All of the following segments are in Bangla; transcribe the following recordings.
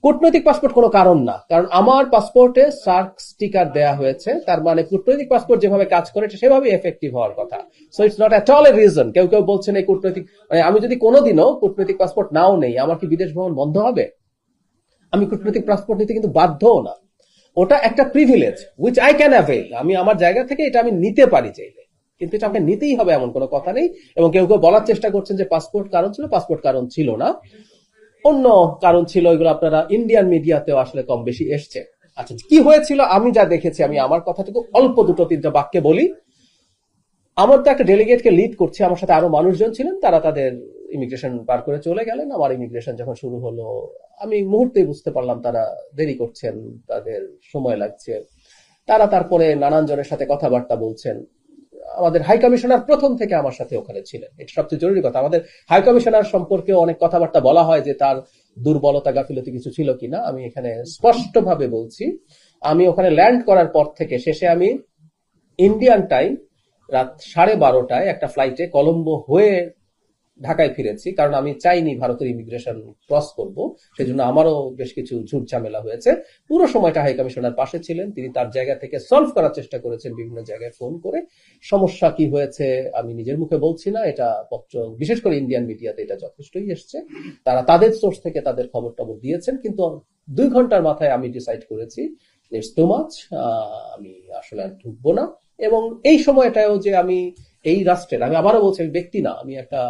কূটনৈতিক পাসপোর্ট কোনো কারণ না, কারণ আমার পাসপোর্টে সার্ক স্টিকার দেয়া হয়েছে, তার মানে কূটনৈতিক পাসপোর্ট যেভাবে কাজ করে সেভাবে এফেক্টিভ হওয়ার কথা। So it's not at all a reason. কেউ কেউ বলছেন এই কূটনৈতিক, মানে আমি যদি কোনোদিনও কূটনৈতিক পাসপোর্ট নাও নেই, আমার কি বিদেশ ভ্রমণ বন্ধ হবে? আমি কূটনৈতিক পাসপোর্ট নিতে কিন্তু বাধ্যও না। ওটা একটা privilege which I can avail. আমি আমার জায়গা থেকে এটা আমি নিতে পারি চাইলে, কিন্তু এটা আমাকে নিতেই হবে এমন কোনো কথা নেই। এবং কেউ কেউ বলার চেষ্টা করছেন যে পাসপোর্ট কারণ ছিল, পাসপোর্ট কারণ ছিল না, অন্য কারণ ছিল। এগুলো আপনারা ইন্ডিয়ান মিডিয়াতেও আসলে কম বেশি এসছে। আচ্ছা, কি হয়েছিল আমি যা দেখেছি, আমি আমার কথাটুকু অল্প দুটো তিনটা বাক্যে বলি। আমার তো একটা ডেলিগেটকে লিড করছে, আমার সাথে আরো মানুষজন ছিলেন, তারা তাদের ইমিগ্রেশন পার করে চলে গেলেন। আমার ইমিগ্রেশন যখন শুরু হলো, আমি মুহূর্তেই বুঝতে পারলাম তারা দেরি করছেন, তাদের সময় লাগছে। তারা তারপরে নানান জনের সাথে কথাবার্তা বলছেন। আমাদের হাই কমিশনার প্রথম থেকে আমার সাথে ওখানে ছিলেন, এটা সবচেয়ে জরুরি কথা। আমাদের হাই কমিশনার সম্পর্কে অনেক কথাবার্তা বলা হয় যে তার দুর্বলতা গাফিলতি কিছু ছিল কিনা। আমি এখানে স্পষ্টভাবে বলছি, আমি ওখানে ল্যান্ড করার পর থেকে শেষে আমি ইন্ডিয়ান টাইম রাত 12:30টায় একটা ফ্লাইটে কলম্বো হয়ে ঢাকায় ফিরেছি, কারণ আমি চাইনি ভারতের ইমিগ্রেশন ক্রস করব। সেজন্য আমারও বেশ কিছু ঝুট ঝামেলা হয়েছে। পুরো সময়টা হাই কমিশনার পাশে ছিলেন, তিনি তার জায়গা থেকে সলভ করার চেষ্টা করেছেন বিভিন্ন জায়গায় ফোন করে। সমস্যা কি হয়েছে আমি নিজের মুখে বলছি না, এটা পত্র বিশেষ করে ইন্ডিয়ান মিডিয়াতে এটা যথেষ্টই এসছে। তারা তাদের সোর্স থেকে তাদের খবর টবর দিয়েছেন, কিন্তু 2 ঘন্টার মাথায় আমি ডিসাইড করেছি ইটস টু মাচ, আমি আসলে আর ঢুকবো না। এবং এই সময়টাও যে আমি এই রাষ্ট্রের, আমি আবারও বলছি আমি ব্যক্তি না, আমি একটা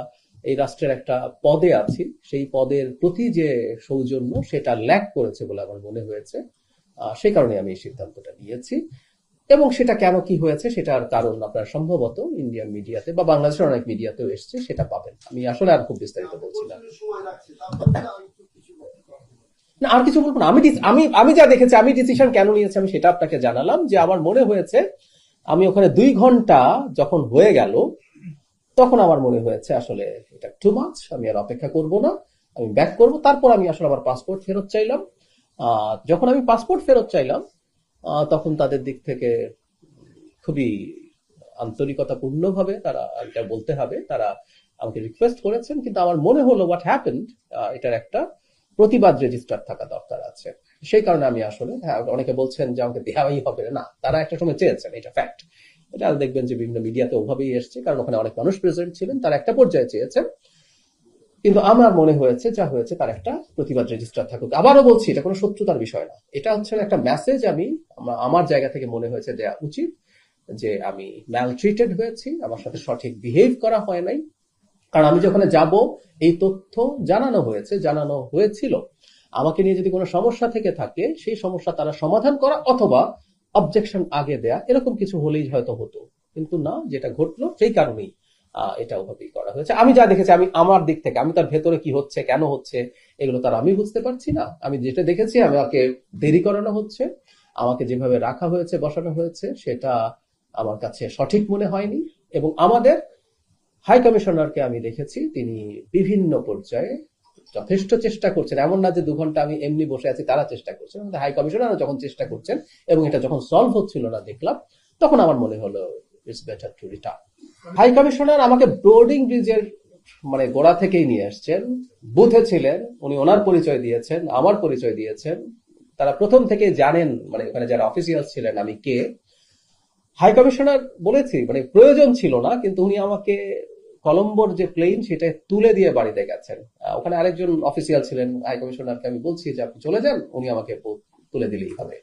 এই রাষ্ট্রের একটা পদে আছি, সেই পদের প্রতি যে সৌজন্য সেটা ল্যাক করেছে বলে আমার মনে হয়েছে। সেই কারণে আমি এই সিদ্ধান্তটা নিয়েছি। এবং সেটা কেন কি হয়েছে সেটার কারণ আপনার সম্ভবত ইন্ডিয়ান মিডিয়াতে বা বাংলাদেশের অনেক মিডিয়াতেও এসছে, সেটা পাবেন। আমি আসলে আর খুব বিস্তারিত বলছি না। না, আর কিছু বলবো না। আমি আমি আমি যা দেখেছি, আমি ডিসিশন কেন নিয়েছি আমি সেটা আপনাকে জানালাম, যে আমার মনে হয়েছে আমি ওখানে 2 ঘন্টা যখন হয়ে গেল, তখন আমার মনে হয়েছে আসলে এটা টু মাচ, আমি আর অপেক্ষা করব না, আমি ব্যাক করব। তারপর আমি আসলে আমার পাসপোর্ট ফেরত চাইলাম। যখন আমি পাসপোর্ট ফেরত চাইলাম, তখন তাদের দিক থেকে খুবই আন্তরিকতাপূর্ণভাবে তারা, এটা বলতে হবে, তারা আমাকে রিকোয়েস্ট করেছেন। কিন্তু আমার মনে হলো হোয়াট হ্যাপেন্ড, এটার একটা প্রতিবাদ রেজিস্টার থাকা দরকার আছে। সেই কারণে আমি আসলে, হ্যাঁ, অনেকে বলছেন যে আমাকে দেওয়াই হবে না, তারা একটা সময় চেয়েছেন, এটা ফ্যাক্ট। এটা দেখবেন যে বিভিন্ন মিডিয়াতে ওভাবেই এসছে, কারণ ওখানে অনেক মানুষ প্রেজেন্ট ছিলেন, তারা একটা পর্যায়ে চেয়েছেন। কিন্তু আমার মনে হয়েছে যা হয়েছে তার একটা প্রতিবাদ রেজিস্টার থাকুক। আবারও বলছি, এটা কোনো শত্রুতার বিষয় না, এটা হচ্ছে একটা মেসেজ। আমি আমার জায়গা থেকে মনে হয়েছে দেওয়া উচিত যে আমি ম্যালট্রিটেড হয়েছি, আমার সাথে সঠিক বিহেভ করা হয় নাই। কারণ আমি যখন যাব, এই তথ্য জানানো হয়েছে, জানানো হয়েছিল। আমাকে নিয়ে যদি কোনো সমস্যা থেকে থাকে, সেই সমস্যা তারা সমাধান করা অথবা অবজেকশন আগে দেয়া, এরকম কিছু হলেই হয়তো হতো। কিন্তু না, যেটা ঘটলো সেই কারণেই এটা ওভাবেই করা হয়েছে। আমি যা দেখেছি, আমি আমার দিক থেকে, আমি তার ভেতরে কি হচ্ছে, কেন হচ্ছে, এগুলো তার আমি বুঝতে পারছি না। আমি যেটা দেখেছি, আমাকে দেরি করানো হচ্ছে, আমাকে যেভাবে রাখা হয়েছে, বসানো হয়েছে, সেটা আমার কাছে সঠিক মনে হয়নি। এবং আমাদের হাই কমিশনারকে আমি দেখেছি, তিনি বিভিন্ন পর্যায়ে যথেষ্ট চেষ্টা করছেন। এমন না যে 2 ঘন্টা আমি এমনি বসে আছি, তারা চেষ্টা করছেন। আমাদের হাই কমিশনারও যখন চেষ্টা করছেন এবং এটা যখন সলভ হচ্ছিল না দেখলাম, তখন আমার মনে হলো it's better to return. High commissioner আমাকে ব্রোডিং ব্রিজের মানে গোড়া থেকেই নিয়ে আসছেন, বুথে ছিলেন, উনি ওনার পরিচয় দিয়েছেন, আমার পরিচয় দিয়েছেন। তারা প্রথম থেকে জানেন, মানে ওখানে যারা অফিসিয়াল ছিলেন, আমি কে। হাই কমিশনার বলেছি, মানে প্রয়োজন ছিল না, কিন্তু উনি আমাকে কলম্বোর যে প্লেন সেটা তুলে দিয়ে বাড়িতে গেছেন। ওখানে আরেকজন অফিসিয়াল ছিলেন, হাই কমিশনারকে আমি বলছি যে আপনি চলে যান, উনি আমাকে তুলে দিলেই হবে।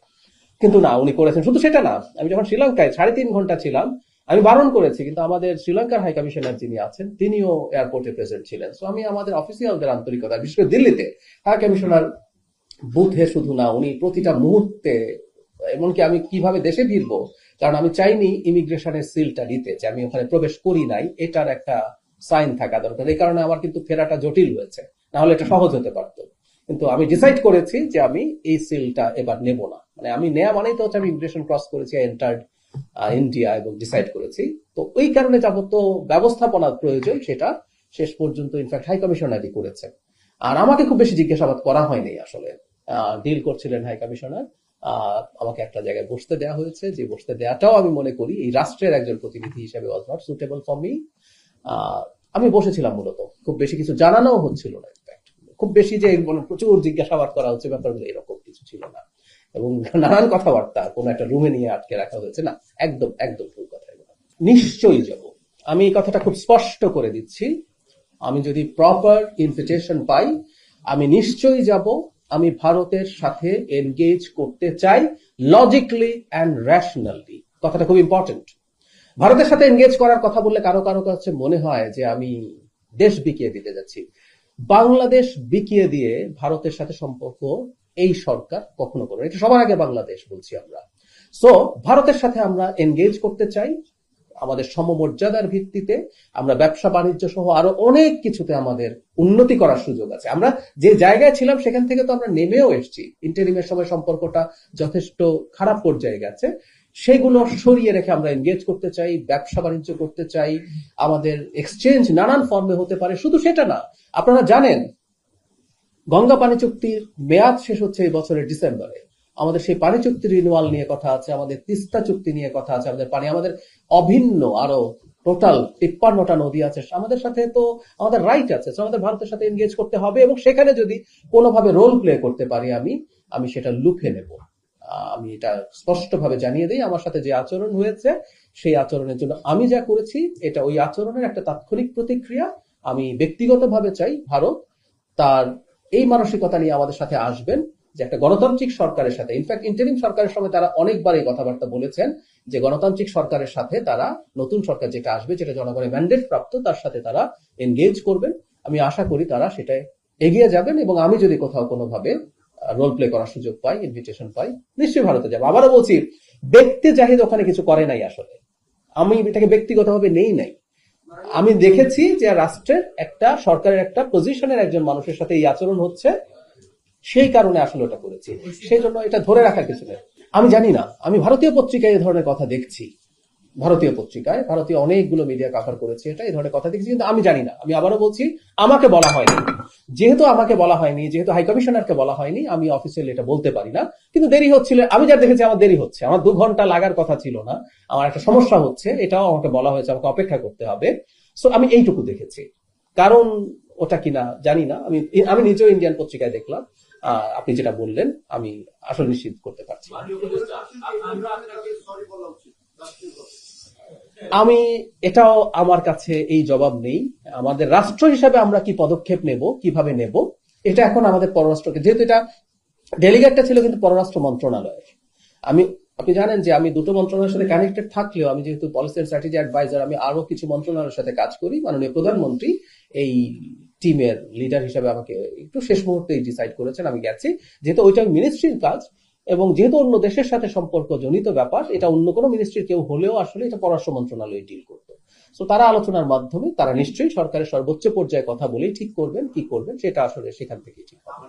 কিন্তু না, উনি করেছেন। শুধু সেটা না, আমি যখন শ্রীলঙ্কায় 3.5 ঘন্টা ছিলাম, আমি বারণ করেছি, কিন্তু আমাদের শ্রীলঙ্কার হাই কমিশনার যিনি আছেন তিনিও এয়ারপোর্টে প্রেজেন্ট ছিলেন। সো আমি আমাদের অফিসিয়ালদের আন্তরিকতা, বিশেষ করে দিল্লিতে হাই কমিশনার বুথে শুধু না, উনি প্রতিটা মুহূর্তে, এমনকি আমি কিভাবে দেশে ফিরবো, কারণ আমি চাইনি ইমিগ্রেশনের সিলটা দিতে, যে আমি ওখানে প্রবেশ করি নাই, এটার একটা সাইন থাকা দরকার। এই কারণে আমার কিন্তু ফেরাটা জটিল হয়েছে, না হলে এটা সহজ হতে পারতো। কিন্তু আমি ডিসাইড করেছি যে আমি এই সিলটা এবার নেব না। মানে আমি নেয়া মানেই তো হচ্ছে আমি ইমিগ্রেশন ক্রস করেছি, এন্টার্ড ইন্ডিয়া, এবং ডিসাইড করেছি। তো ওই কারণে যাবত ব্যবস্থাপনার প্রয়োজন সেটা শেষ পর্যন্ত ইনফ্যাক্ট হাই কমিশনারই করেছে। আর আমাকে খুব বেশি জিজ্ঞাসাবাদ করা হয়নি আসলে। ডিল করছিলেন হাই কমিশনার। আমাকে একটা জায়গায় বসতে দেওয়া হয়েছে, যে বসতে দেওয়াটাও আমি মনে করি এই রাষ্ট্রের একজন প্রতিনিধি হিসেবে was not suitable for me. আমি বসেছিলাম, মূলত খুব বেশি কিছু জানানো হচ্ছিল না, ইনফ্যাক্ট খুব বেশি যে মানে প্রচুর জিজ্ঞাসাবাদ করা হচ্ছে, ব্যাপারগুলো এরকম কিছু ছিল না। এবং নানান কথাবার্তা কোনো একটা রুমে নিয়ে আটকে রাখা হয়েছে না, একদম একদম ভুল কথা এগুলো। নিশ্চয়ই যাব, আমি এই কথাটা খুব স্পষ্ট করে দিচ্ছি। আমি যদি প্রপার ইনভিটেশন পাই আমি নিশ্চয়ই যাব। আমি ভারতের সাথে এনগেজ করতে চাই লজিক্যালি অ্যান্ড রেশনালি, কথাটা খুব ইম্পর্টেন্ট। ভারতের সাথে এনগেজ করার কথা বললে কারো কারো কাছে মনে হয় যে আমি দেশ বিকিয়ে দিতে যাচ্ছি। বাংলাদেশ বিকিয়ে দিয়ে ভারতের সাথে সম্পর্ক এই সরকার কখনো করে, এটা সবার আগে বাংলাদেশ বলছি আমরা। সো ভারতের সাথে আমরা এনগেজ করতে চাই আমাদের সমমর্যাদার ভিত্তিতে। আমরা ব্যবসা বাণিজ্য সহ আরো অনেক কিছুতে আমাদের উন্নতি করার সুযোগ আছে। আমরা যে জায়গায় ছিলাম সেখান থেকে তো আমরা নেমেও এসেছি। ইন্টারিমের সময় সম্পর্কটা যথেষ্ট খারাপ পর্যায়ে গেছে, সেগুলো সরিয়ে রেখে আমরা এনগেজ করতে চাই, ব্যবসা বাণিজ্য করতে চাই। আমাদের এক্সচেঞ্জ নানান ফর্মে হতে পারে, শুধু সেটা না। আপনারা জানেন গঙ্গা পানি চুক্তির মেয়াদ শেষ হচ্ছে এই বছরের ডিসেম্বরে। আমাদের সেই পানি চুক্তি রিনিউয়াল নিয়ে কথা আছে, আমাদের তিস্তা চুক্তি নিয়ে কথা আছে। আমাদের পানি আমাদের অভিন্ন আরো টোটাল 53টা নদী আছে, আমাদের সাথে তো আমাদের রাইট আছে। আমাদের ভারতের সাথে এনগেজ করতে হবে এবং সেখানে যদি কোনোভাবে রোল প্লে করতে পারি আমি সেটা লুফে নেব। আমি এটা স্পষ্টভাবে জানিয়ে দিই, আমার সাথে যে আচরণ হয়েছে সেই আচরণের জন্য আমি যা করেছি এটা ওই আচরণের একটা তাৎক্ষণিক প্রতিক্রিয়া। আমি ব্যক্তিগতভাবে চাই ভারত তার এই মানসিকতা নিয়ে আমাদের সাথে আসবেন, যে একটা গণতান্ত্রিক সরকারের সাথে, ইনফ্যাক্ট ইন্টারিম সরকারের সময় তারা অনেকবার এই কথাবার্তা বলেছেন যে গণতান্ত্রিক সরকারের সাথে তারা, নতুন সরকার যেটা আসবে, যেটা জনগণের ম্যান্ডেট প্রাপ্ত, তার সাথে তারা এনগেজ করবেন। আমি আশা করি তারা সেটাই এগিয়ে যাবেন এবং আমি যদি কোথাও কোনোভাবে রোল প্লে করার সুযোগ পাই, ইনভিটেশন পাই, নিশ্চয়ই ভারতে যাবো। আবারও বলছি, ব্যক্তি জাহিদ ওখানে কিছু করে নাই, আসলে আমি এটাকে ব্যক্তিগতভাবে নেই নাই। আমি দেখেছি যে রাষ্ট্রের একটা, সরকারের একটা পজিশনের একজন মানুষের সাথে এই আচরণ হচ্ছে, সেই কারণে আসলে ওটা করেছি। সেই জন্য এটা ধরে রাখার কিছু নেই। আমি জানি না, আমি ভারতীয় পত্রিকায় এই ধরনের কথা দেখছি, ভারতীয় পত্রিকায়, ভারতীয় অনেকগুলো মিডিয়া কভার করেছে এটা, এই ধরনের কথা দেখছি, কিন্তু আমি জানি না। আমি আবারও বলছি, আমাকে বলা হয়নি। যেহেতু আমাকে বলা হয়নি, যেহেতু হাই কমিশনারকে বলা হয়নি, আমি অফিসিয়ালি এটা বলতে পারি না। কিন্তু দেরি হচ্ছিল, আমি যা দেখেছি আমার দেরি হচ্ছে। আমার 2 ঘন্টা লাগার কথা ছিল না, আমার একটা সমস্যা হচ্ছে, এটাও আমাকে বলা হয়েছে, আমাকে অপেক্ষা করতে হবে। সো আমি এইটুকু দেখেছি, কারণ ওটা কিনা জানি না। আমি নিজেও ইন্ডিয়ান পত্রিকায় দেখলাম। আপনি যেটা বললেন আমি আসলে নিশ্চিত করতে পারছি। আমি এটাও, আমার কাছে এই জবাব নেই। আমাদের রাষ্ট্র হিসাবে আমরা কি পদক্ষেপ নেব, কিভাবে নেব, এটা এখন আমাদের পররাষ্ট্রকে, যেহেতু এটা ডেলিগেটটা ছিল কিন্তু পররাষ্ট্র মন্ত্রণালয়ের। আপনি জানেন যে আমি 2টো মন্ত্রণালয়ের সাথে কানেক্টেড থাকলেও আমি যেহেতু পলিসি এন্ড স্ট্র্যাটেজি অ্যাডভাইজার, আমি আরো কিছু মন্ত্রণালয়ের সাথে কাজ করি। মাননীয় প্রধানমন্ত্রী এই টিমের লিডার হিসাবে আমাকে একটু শেষ মুহূর্তে ডিসাইড করেছেন, আমি গেছি। যেহেতু ওইটা মিনিস্ট্রির কাজ এবং যেহেতু অন্য দেশের সাথে সম্পর্ক জনিত ব্যাপার, এটা অন্য কোনো মিনিস্ট্রির কেউ হলেও আসলে এটা পররাষ্ট্র মন্ত্রণালয় ডিল করতো। সো তারা আলোচনার মাধ্যমে তারা নিশ্চয়ই সরকারের সর্বোচ্চ পর্যায়ে কথা বলেই ঠিক করবেন, কি করবেন সেটা আসলে সেখান থেকেই ঠিক হবে।